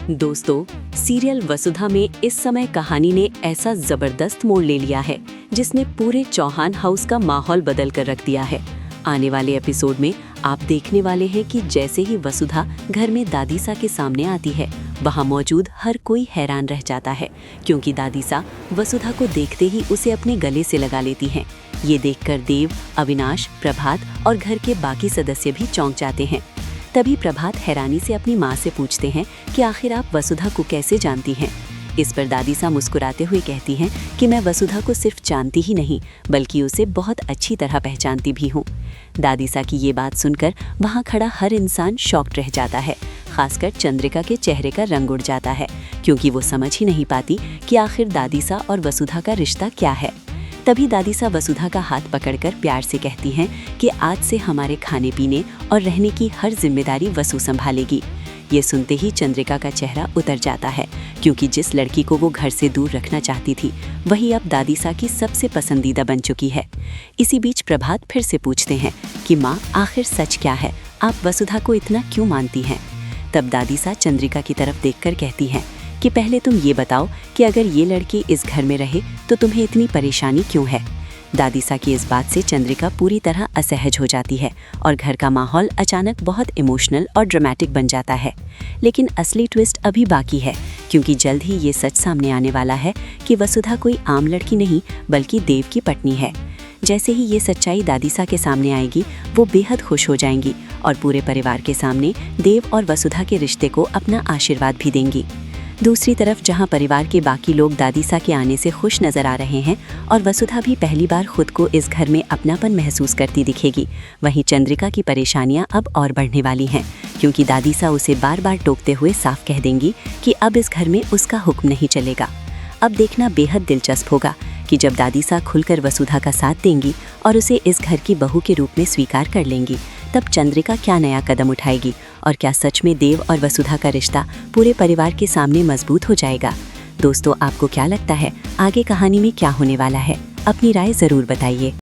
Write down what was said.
दोस्तों, सीरियल वसुधा में इस समय कहानी ने ऐसा जबरदस्त मोड़ ले लिया है जिसने पूरे चौहान हाउस का माहौल बदल कर रख दिया है। आने वाले एपिसोड में आप देखने वाले हैं कि जैसे ही वसुधा घर में दादीसा के सामने आती है, वहां मौजूद हर कोई हैरान रह जाता है, क्योंकि दादीसा वसुधा को देखते ही उसे अपने गले से लगा लेती हैं। ये देखकर देव, अविनाश, प्रभात और घर के बाकी सदस्य भी चौंक जाते हैं। तभी प्रभात हैरानी से अपनी माँ से पूछते हैं कि आखिर आप वसुधा को कैसे जानती हैं। इस पर दादीसा मुस्कुराते हुए कहती हैं कि मैं वसुधा को सिर्फ जानती ही नहीं बल्कि उसे बहुत अच्छी तरह पहचानती भी हूँ। दादीसा की ये बात सुनकर वहाँ खड़ा हर इंसान शॉक्ड रह जाता है। खासकर चंद्रिका के चेहरे का रंग उड़ जाता है, क्योंकि वो समझ ही नहीं पाती कि आखिर दादीसा और वसुधा का रिश्ता क्या है। तभी दादीसा वसुधा का हाथ पकड़कर प्यार से कहती हैं कि आज से हमारे खाने पीने और रहने की हर जिम्मेदारी वसु संभालेगी। ये सुनते ही चंद्रिका का चेहरा उतर जाता है, क्योंकि जिस लड़की को वो घर से दूर रखना चाहती थी वही अब दादीसा की सबसे पसंदीदा बन चुकी है। इसी बीच प्रभात फिर से पूछते हैं कि माँ, आखिर सच क्या है, आप वसुधा को इतना क्यों मानती हैं। तब दादीसा चंद्रिका की तरफ देखकर कहती हैं कि पहले तुम ये बताओ कि अगर ये लड़की इस घर में रहे तो तुम्हें इतनी परेशानी क्यों है। दादीसा की इस बात से चंद्रिका पूरी तरह असहज हो जाती है और घर का माहौल अचानक बहुत इमोशनल और ड्रामेटिक बन जाता है। लेकिन असली ट्विस्ट अभी बाकी है, क्योंकि जल्द ही ये सच सामने आने वाला है कि वसुधा कोई आम लड़की नहीं बल्कि देव की पत्नी है। जैसे ही ये सच्चाई दादीसा के सामने आएगी, वो बेहद खुश हो जाएंगी और पूरे परिवार के सामने देव और वसुधा के रिश्ते को अपना आशीर्वाद भी देंगी। दूसरी तरफ जहां परिवार के बाकी लोग दादीसा के आने से खुश नजर आ रहे हैं और वसुधा भी पहली बार खुद को इस घर में अपनापन महसूस करती दिखेगी, वहीं चंद्रिका की परेशानियां अब और बढ़ने वाली हैं, क्योंकि दादीसा उसे बार बार टोकते हुए साफ कह देंगी कि अब इस घर में उसका हुक्म नहीं चलेगा। अब देखना बेहद दिलचस्प होगा कि जब दादीसा खुलकर वसुधा का साथ देंगी और उसे इस घर की बहू के रूप में स्वीकार कर लेंगी, तब चंद्रिका क्या नया कदम उठाएगी और क्या सच में देव और वसुधा का रिश्ता पूरे परिवार के सामने मजबूत हो जाएगा। दोस्तों, आपको क्या लगता है आगे कहानी में क्या होने वाला है? अपनी राय जरूर बताइए।